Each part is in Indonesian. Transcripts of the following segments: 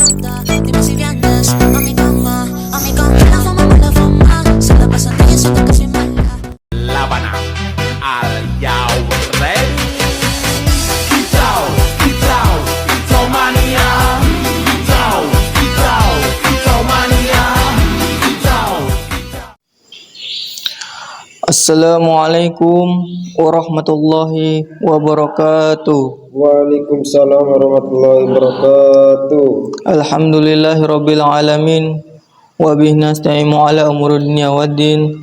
nada, dime si vienes a mi cama, la fama, se la pasan de siento que soy mala. La Habana, al Yao ready. It's mania. It's mania. Assalamualaikum warahmatullahi wabarakatuh. Waalaikumsalam warahmatullahi wabarakatuh. Alhamdulillahirabbil alamin wa bihi nasta'inu ala umuri dunya waddin.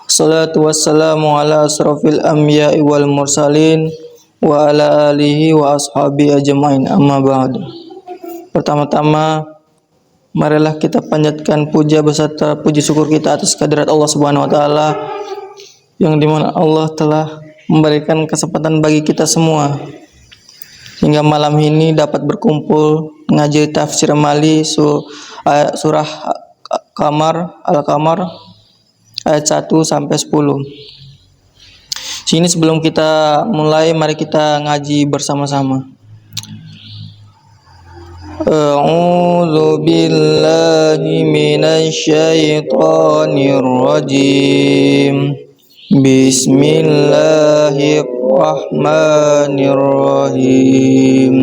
Shalatu wassalamu ala asrofil anbiya'i wal mursalin wa ala alihi wa ashabi ajmain, amma ba'du. Pertama-tama marilah kita panjatkan puja beserta puji syukur kita atas kehadirat Allah Subhanahu wa taala, yang dimana Allah telah memberikan kesempatan bagi kita semua hingga malam ini dapat berkumpul mengaji tafsir Mali surah Al-Qamar ayat 1 sampai 10. Sini sebelum kita mulai, mari kita ngaji bersama-sama. A'udzu billahi minasy syaithanir rajim. Bismillahirrahmanirrahim.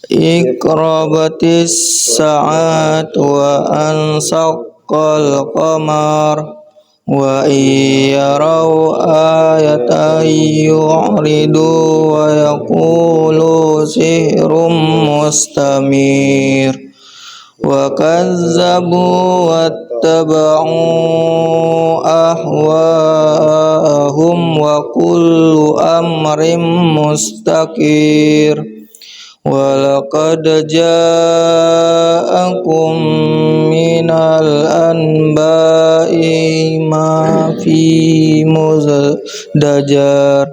Iqrabatis sa'atu wa ansaqal qamar wa iyarau ayatan yu'ridu wa yaqulu sihrum mustamir wa kazzabu wattaba'u ahwa'ahum wa kullu amrin mustaqir wa laqad ja'akum minal anba'i ma fi muzdajar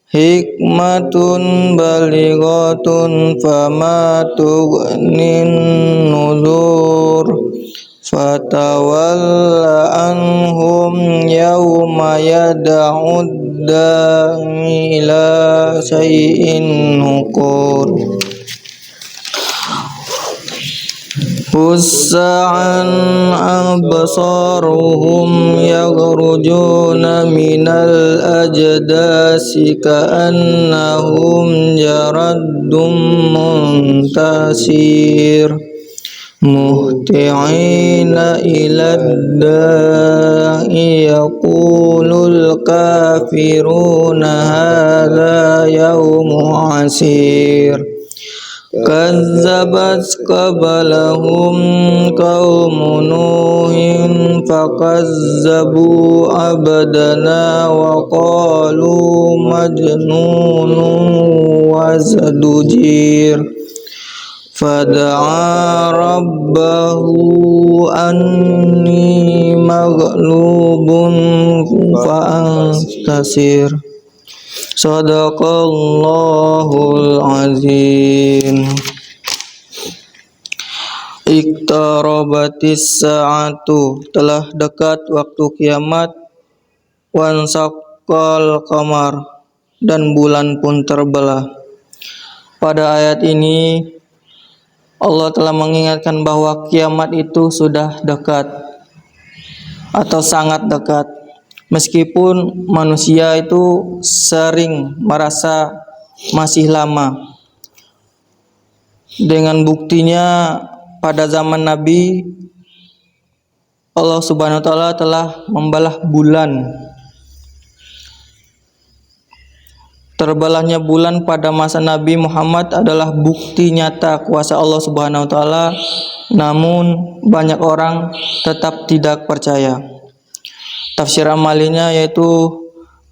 hikmatun balighatun fama tughnin nuzur fatawalla anhum yawma yad'ud da'i ila syai'in nukur Hussa'an absaruhum yakhrujuna minal ajdasi ka'annahum jaraddum muntasir muhti'ina ilad da'i yaqulul kafiruna hadza yawmun asir kazzabat qablahum qaumun nuhin fakazzabu abdana wa qalu majnunun wazdujir fada'a rabbahu anni maghlubun fa'antasir. Sadaqallahul azim. Iqtarabatis sa'atu, telah dekat waktu kiamat, wansaqal qamar, dan bulan pun terbelah. Pada ayat ini Allah telah mengingatkan bahwa kiamat itu sudah dekat atau sangat dekat. Meskipun manusia itu sering merasa masih lama. Dengan buktinya pada zaman Nabi, Allah Subhanahu wa taala telah membelah bulan. Terbelahnya bulan pada masa Nabi Muhammad adalah bukti nyata kuasa Allah Subhanahu wa taala, namun banyak orang tetap tidak percaya. Tafsir amalinya yaitu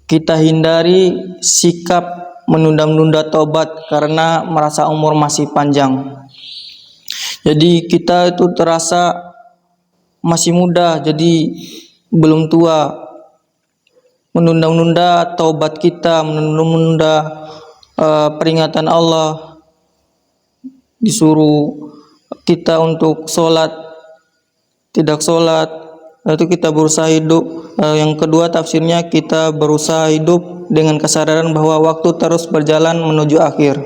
kita hindari sikap menunda-nunda tobat karena merasa umur masih panjang. Jadi kita itu terasa masih muda, jadi belum tua. Menunda-nunda taubat kita, menunda peringatan Allah, disuruh kita untuk sholat, tidak sholat. Itu kita berusaha hidup. Yang kedua tafsirnya kita berusaha hidup dengan kesadaran bahwa waktu terus berjalan menuju akhir.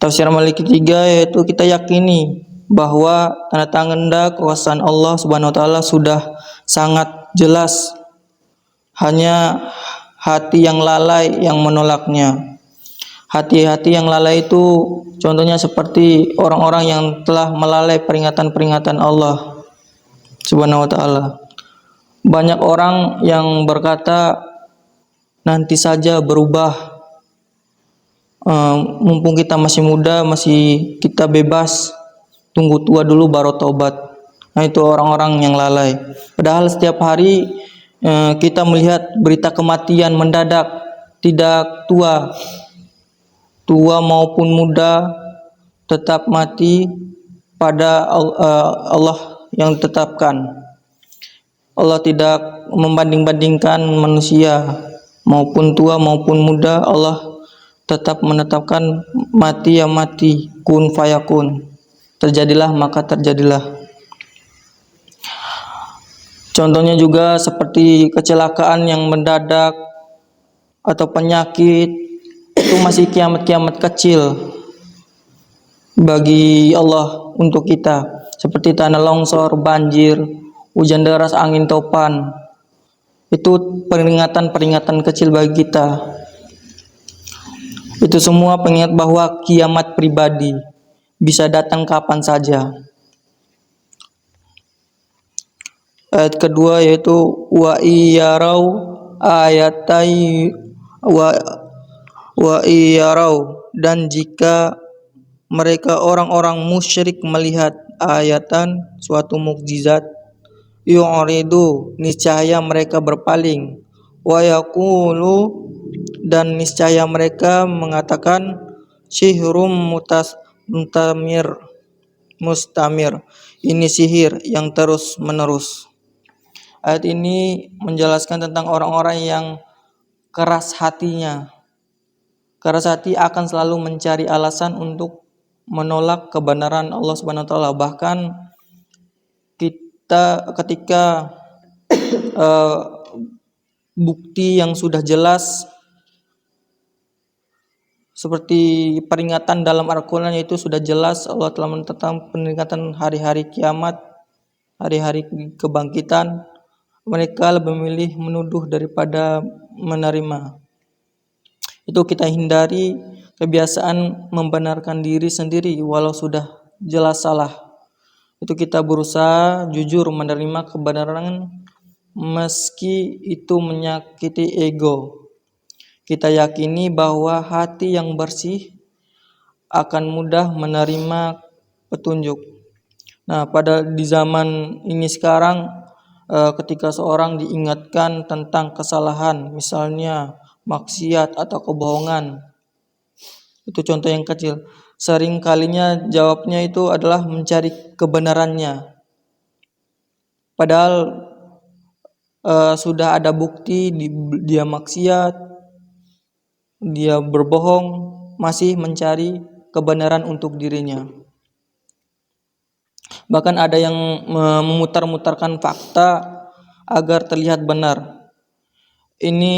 Tafsir Malik ketiga yaitu kita yakini bahwa tanda-tanda kekuasaan Allah Subhanahu wa taala sudah sangat jelas, hanya hati yang lalai yang menolaknya. Hati-hati yang lalai itu contohnya seperti orang-orang yang telah melalai peringatan-peringatan Allah Subhanahu wa taala. Banyak orang yang berkata nanti saja berubah, mumpung kita masih muda, masih kita bebas, tunggu tua dulu baru taubat. Nah, itu orang-orang yang lalai. Padahal setiap hari kita melihat berita kematian mendadak, tidak tua maupun muda tetap mati pada Allah yang ditetapkan. Allah tidak membanding-bandingkan manusia maupun tua maupun muda. Allah tetap menetapkan mati ya mati, kun fayakun, terjadilah maka terjadilah. Contohnya juga seperti kecelakaan yang mendadak atau penyakit, itu masih kiamat-kiamat kecil bagi Allah untuk kita, seperti tanah longsor, banjir, hujan deras, angin topan. Itu peringatan-peringatan kecil bagi kita. Itu semua pengingat bahwa kiamat pribadi bisa datang kapan saja. Ayat kedua yaitu wa iyarau ayatai wa iyarau, dan jika mereka orang-orang musyrik melihat ayatan, suatu mukjizat, yu'ridu, niscaya mereka berpaling, wa yaqulu, dan niscaya mereka mengatakan sihrum mustamir, ini sihir yang terus menerus. Ayat ini menjelaskan tentang orang-orang yang keras hatinya. Keras hati akan selalu mencari alasan untuk menolak kebenaran Allah Subhanahu wa taala. Bahkan kita ketika bukti yang sudah jelas seperti peringatan dalam Al-Quran, yaitu sudah jelas Allah telah menetapkan peringatan hari-hari kiamat, hari-hari kebangkitan, mereka lebih memilih menuduh daripada menerima. Itu kita hindari kebiasaan membenarkan diri sendiri walau sudah jelas salah. Itu kita berusaha jujur menerima kebenaran meski itu menyakiti ego. Kita yakini bahwa hati yang bersih akan mudah menerima petunjuk. Nah, di zaman ini sekarang, ketika seorang diingatkan tentang kesalahan, misalnya maksiat atau kebohongan, itu contoh yang kecil, sering kalinya jawabnya itu adalah mencari kebenarannya. Padahal sudah ada bukti dia maksiat, dia berbohong, masih mencari kebenaran untuk dirinya. Bahkan ada yang memutar-mutarkan fakta agar terlihat benar. Ini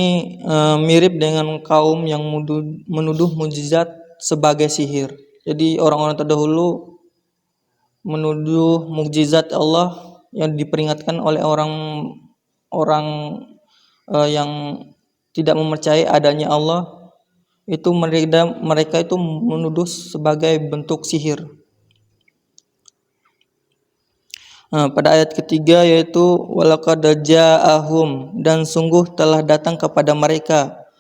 mirip dengan kaum yang menuduh mukjizat sebagai sihir. Jadi orang-orang terdahulu menuduh mukjizat Allah yang diperingatkan oleh orang yang tidak mempercayai adanya Allah, itu mereka itu menuduh sebagai bentuk sihir. Pada ayat ketiga yaitu walaqad ja'ahum, dan sungguh telah datang kepada mereka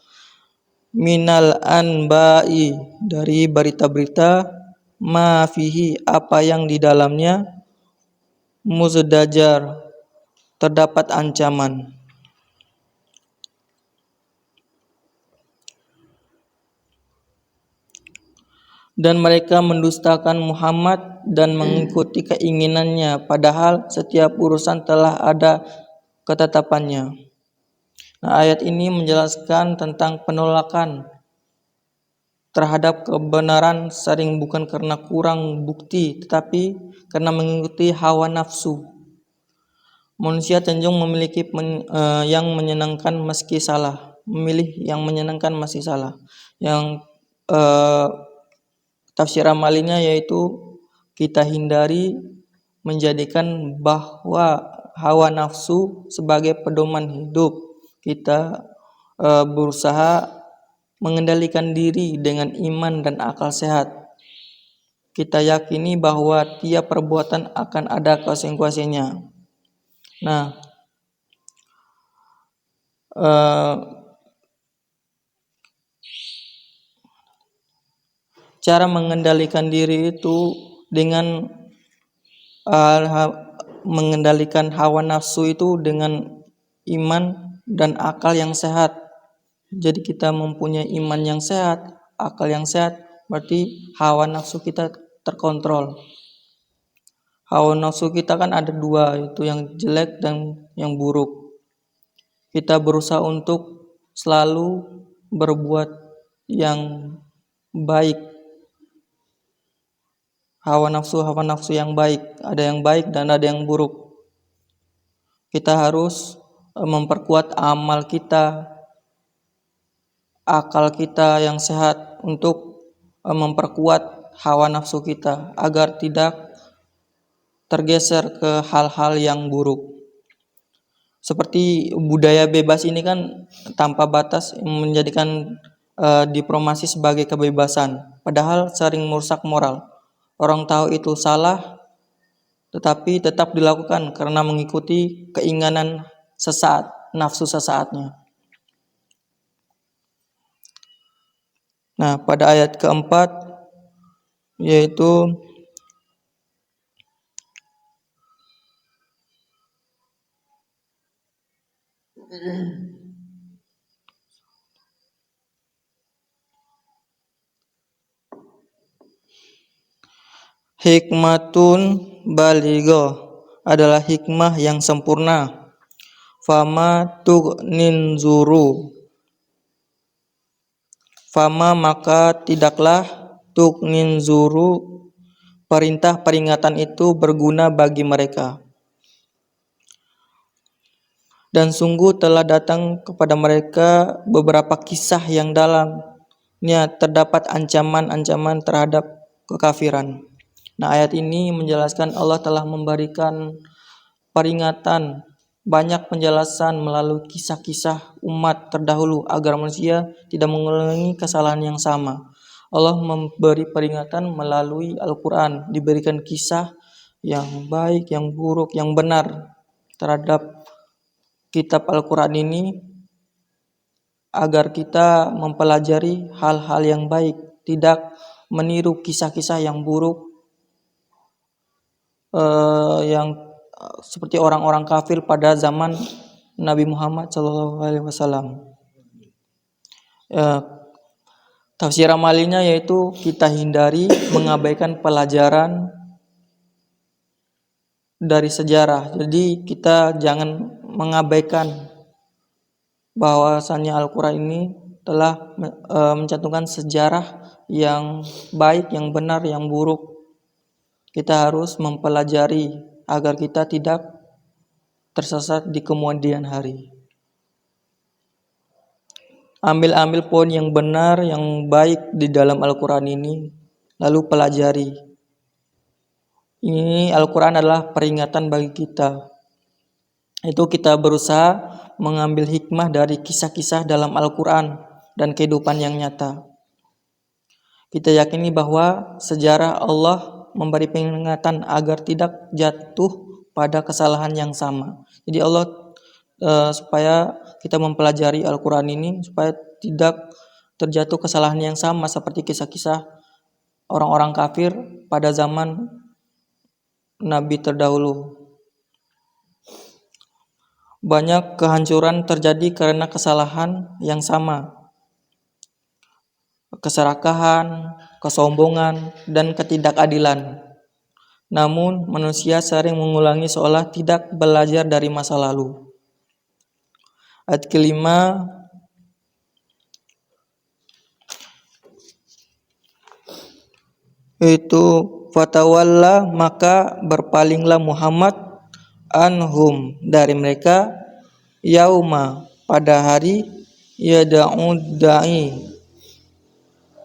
minal anba'i, dari berita-berita, ma fihi, apa yang di dalamnya, muzdajar, terdapat ancaman. Dan mereka mendustakan Muhammad dan mengikuti keinginannya, padahal setiap urusan telah ada ketetapannya. Nah, ayat ini menjelaskan tentang penolakan terhadap kebenaran sering bukan karena kurang bukti, tetapi karena mengikuti hawa nafsu. Manusia cenderung memiliki yang menyenangkan meski salah, memilih yang menyenangkan meski salah. Yang Tafsir amalinya yaitu kita hindari menjadikan bahwa hawa nafsu sebagai pedoman hidup. Kita berusaha mengendalikan diri dengan iman dan akal sehat. Kita yakini bahwa tiap perbuatan akan ada konsekuensinya. Nah, cara mengendalikan diri itu dengan mengendalikan hawa nafsu itu dengan iman dan akal yang sehat. Jadi kita mempunyai iman yang sehat, akal yang sehat, berarti hawa nafsu kita terkontrol. Hawa nafsu kita kan ada dua, yaitu yang jelek dan yang buruk. Kita berusaha untuk selalu berbuat yang baik. Hawa nafsu yang baik, ada yang baik dan ada yang buruk. Kita harus memperkuat amal kita, akal kita yang sehat untuk memperkuat hawa nafsu kita agar tidak tergeser ke hal-hal yang buruk. Seperti budaya bebas ini kan tanpa batas menjadikan diplomasi sebagai kebebasan, padahal sering merusak moral. Orang tahu itu salah, tetapi tetap dilakukan karena mengikuti keinginan sesaat, nafsu sesaatnya. Nah, pada ayat keempat, yaitu hikmatun balighoh adalah hikmah yang sempurna. Fama tughnin zuru. Fama maka tidaklah tughnin zuru perintah peringatan itu berguna bagi mereka. Dan sungguh telah datang kepada mereka beberapa kisah yang dalamnya terdapat ancaman-ancaman terhadap kekafiran. Nah, ayat ini menjelaskan Allah telah memberikan peringatan, banyak penjelasan melalui kisah-kisah umat terdahulu agar manusia tidak mengulangi kesalahan yang sama. Allah memberi peringatan melalui Al-Quran, diberikan kisah yang baik, yang buruk, yang benar terhadap kitab Al-Quran ini agar kita mempelajari hal-hal yang baik, tidak meniru kisah-kisah yang buruk yang seperti orang-orang kafir pada zaman Nabi Muhammad SAW. Tafsir amalinya yaitu kita hindari mengabaikan pelajaran dari sejarah. Jadi kita jangan mengabaikan bahwasannya Al-Quran ini telah mencantumkan sejarah yang baik, yang benar, yang buruk. Kita harus mempelajari agar kita tidak tersesat di kemudian hari. Ambil poin yang benar, yang baik di dalam Al-Quran ini, lalu pelajari. Ini Al-Quran adalah peringatan bagi kita. Itu kita berusaha mengambil hikmah dari kisah-kisah dalam Al-Quran dan kehidupan yang nyata. Kita yakini bahwa sejarah Allah memberi peringatan agar tidak jatuh pada kesalahan yang sama. Jadi Allah supaya kita mempelajari Al-Quran ini supaya tidak terjatuh kesalahan yang sama seperti kisah-kisah orang-orang kafir pada zaman Nabi terdahulu. Banyak kehancuran terjadi karena kesalahan yang sama. Keserakahan, kesombongan, dan ketidakadilan. Namun manusia sering mengulangi seolah tidak belajar dari masa lalu. Ayat kelima, yaitu fatawalla maka berpalinglah Muhammad anhum dari mereka yauma pada hari yada'ud da'i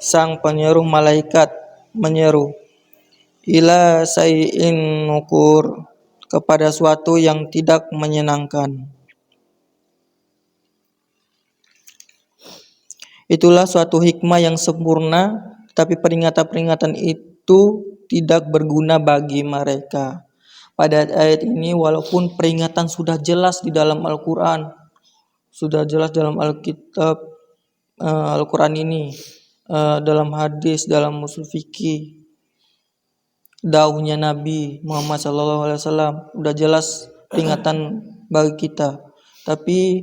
sang penyeru malaikat menyeru ila sayyin nukur, kepada suatu yang tidak menyenangkan. Itulah suatu hikmah yang sempurna, tapi peringatan-peringatan itu tidak berguna bagi mereka. Pada ayat ini, walaupun peringatan sudah jelas di dalam Al-Quran, sudah jelas dalam Alkitab, Al-Quran ini, dalam hadis, dalam usul fikih, dauhnya Nabi Muhammad SAW, udah jelas peringatan bagi kita. Tapi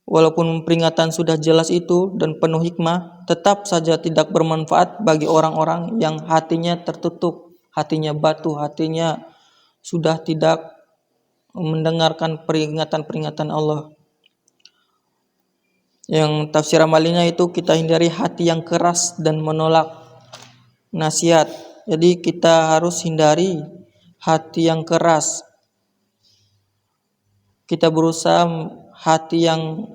walaupun peringatan sudah jelas itu dan penuh hikmah, tetap saja tidak bermanfaat bagi orang-orang yang hatinya tertutup, hatinya batu, hatinya sudah tidak mendengarkan peringatan-peringatan Allah. Yang tafsir amalinya itu kita hindari hati yang keras dan menolak nasihat. Jadi kita harus hindari hati yang keras. Kita berusaha hati yang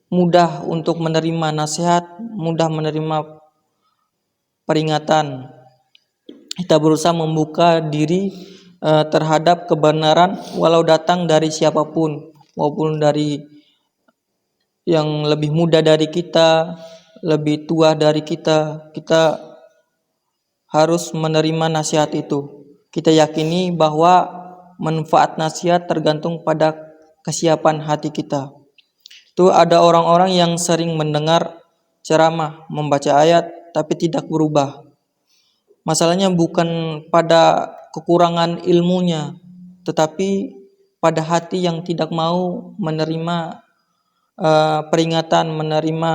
mudah untuk menerima nasihat, mudah menerima peringatan. Kita berusaha membuka diri terhadap kebenaran walau datang dari siapapun, maupun dari yang lebih muda dari kita, lebih tua dari kita. Kita harus menerima nasihat itu. Kita yakini bahwa manfaat nasihat tergantung pada kesiapan hati kita. Itu ada orang-orang yang sering mendengar ceramah, membaca ayat, tapi tidak berubah. Masalahnya bukan pada kekurangan ilmunya, tetapi pada hati yang tidak mau menerima peringatan, menerima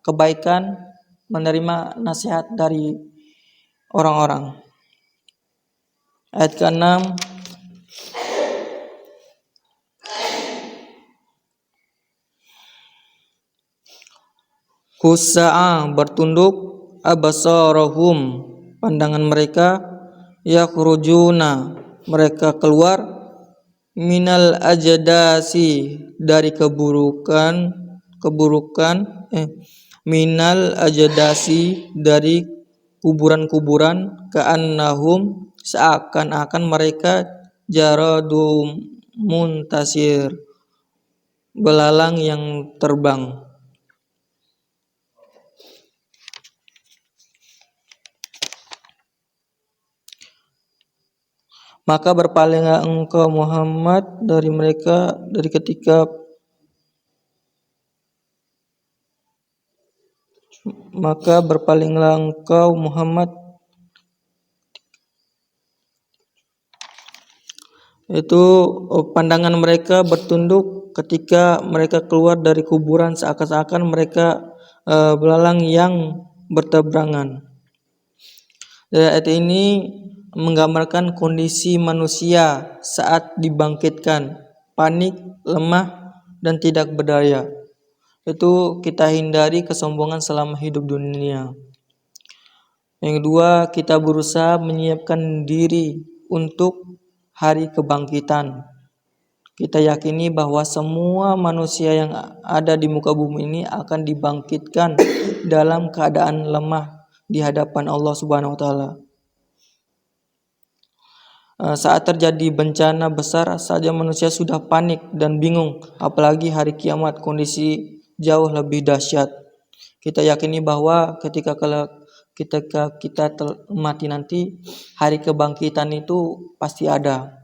kebaikan, menerima nasihat dari orang-orang. Ayat ke-6, Khussa'a, bertunduk, abasarahum, pandangan mereka, yakhrujuna, mereka keluar, minal ajdasi, dari minal ajdasi, dari kuburan-kuburan, ka'annahum, seakan-akan mereka jaradum muntasir, belalang yang terbang. Maka berpalinglah engkau Muhammad dari mereka itu pandangan mereka bertunduk ketika mereka keluar dari kuburan, seakan-akan mereka belalang yang bertebarangan. Dari ayat ini menggambarkan kondisi manusia saat dibangkitkan, panik, lemah, dan tidak berdaya. Itu kita hindari kesombongan selama hidup dunia. Yang kedua, kita berusaha menyiapkan diri untuk hari kebangkitan. Kita yakini bahwa semua manusia yang ada di muka bumi ini akan dibangkitkan dalam keadaan lemah di hadapan Allah Subhanahu wa taala. Saat terjadi bencana besar saja manusia sudah panik dan bingung, apalagi hari kiamat kondisi jauh lebih dahsyat. Kita yakini bahwa ketika kita mati nanti, hari kebangkitan itu pasti ada.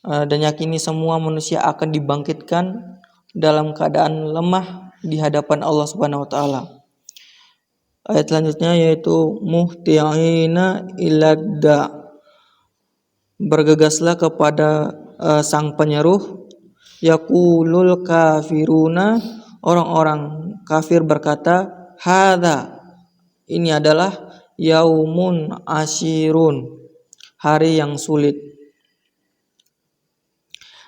Dan yakini semua manusia akan dibangkitkan dalam keadaan lemah di hadapan Allah Subhanahu wa taala. Ayat selanjutnya yaitu muhti'ina iladda, bergegaslah kepada sang penyeru. Yaqulul kafiruna, orang-orang kafir berkata, hadza, ini adalah yaumun asyirun, hari yang sulit.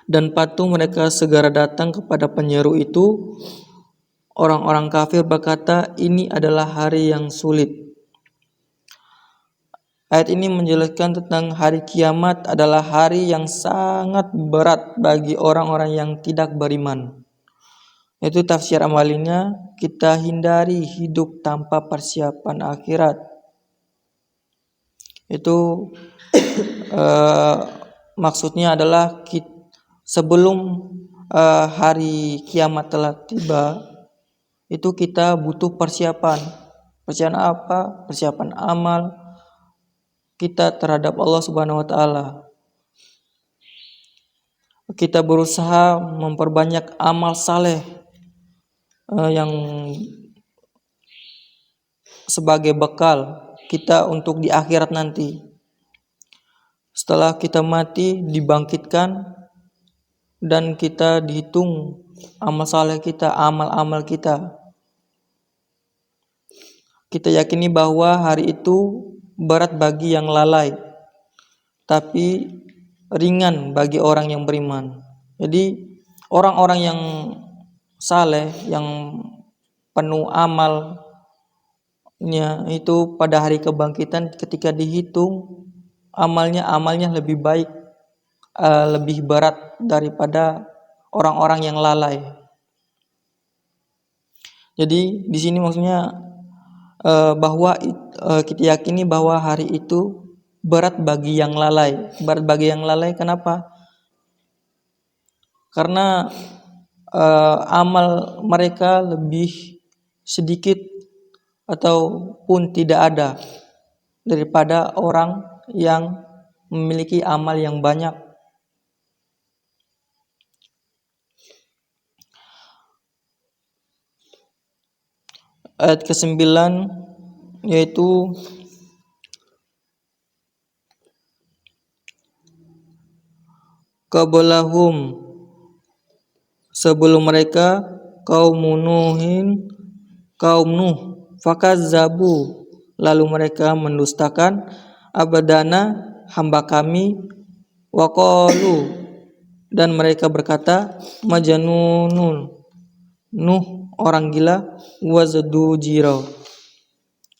Dan patuh mereka segera datang kepada penyeru itu. Orang-orang kafir berkata, ini adalah hari yang sulit. Ayat ini menjelaskan tentang hari kiamat adalah hari yang sangat berat bagi orang-orang yang tidak beriman. Itu tafsir amalinya, kita hindari hidup tanpa persiapan akhirat. Itu maksudnya adalah sebelum hari kiamat telah tiba, itu kita butuh persiapan. Persiapan apa? Persiapan amal kita terhadap Allah Subhanahu wa taala. Kita berusaha memperbanyak amal saleh yang sebagai bekal kita untuk di akhirat nanti. Setelah kita mati, dibangkitkan dan kita dihitung amal saleh kita, amal-amal kita. Kita yakini bahwa hari itu berat bagi yang lalai, tapi ringan bagi orang yang beriman. Jadi orang-orang yang saleh, yang penuh amalnya, itu pada hari kebangkitan ketika dihitung amalnya lebih baik, lebih berat daripada orang-orang yang lalai. Jadi di sini maksudnya bahwa kita yakini bahwa hari itu berat bagi yang lalai. Berat bagi yang lalai kenapa? Karena amal mereka lebih sedikit ataupun tidak ada daripada orang yang memiliki amal yang banyak. Ayat ke-9 yaitu qablahum, sebelum mereka kaum Nuh fakazzabu, lalu mereka mendustakan abadana, hamba kami, waqalu, dan mereka berkata majnunun, Nuh orang gila, wazadujira,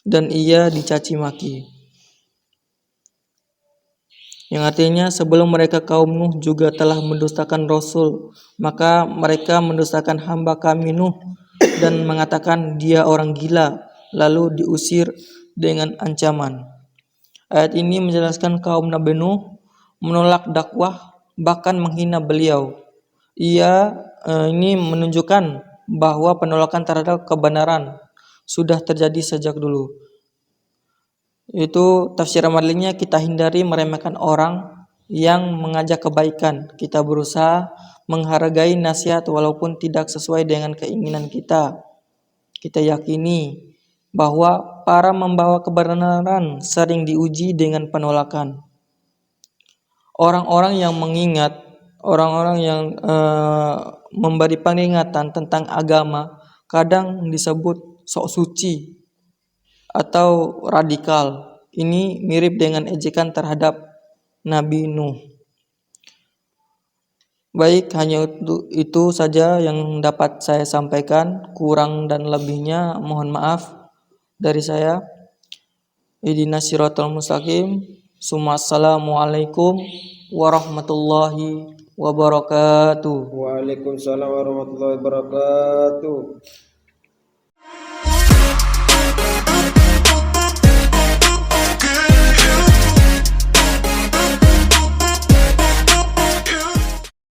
dan ia dicaci maki. Yang artinya sebelum mereka kaum Nuh juga telah mendustakan Rasul, maka mereka mendustakan hamba kami Nuh dan mengatakan dia orang gila, lalu diusir dengan ancaman. Ayat ini menjelaskan kaum Nabi Nuh menolak dakwah, bahkan menghina beliau. Ini menunjukkan bahwa penolakan terhadap kebenaran sudah terjadi sejak dulu. Itu tafsir amalinya, kita hindari meremehkan orang yang mengajak kebaikan. Kita berusaha menghargai nasihat walaupun tidak sesuai dengan keinginan kita. Kita yakini bahwa para membawa kebenaran sering diuji dengan penolakan. Orang-orang yang mengingat, orang-orang yang memberi peringatan tentang agama kadang disebut sok suci atau radikal. Ini mirip dengan ejekan terhadap Nabi Nuh. Baik, hanya itu saja yang dapat saya sampaikan. Kurang dan lebihnya mohon maaf dari saya. Ihdinas siratal mustaqim. Assalamualaikum warahmatullahi wabarakatuh. Waalaikumsalam warahmatullahi wabarakatuh.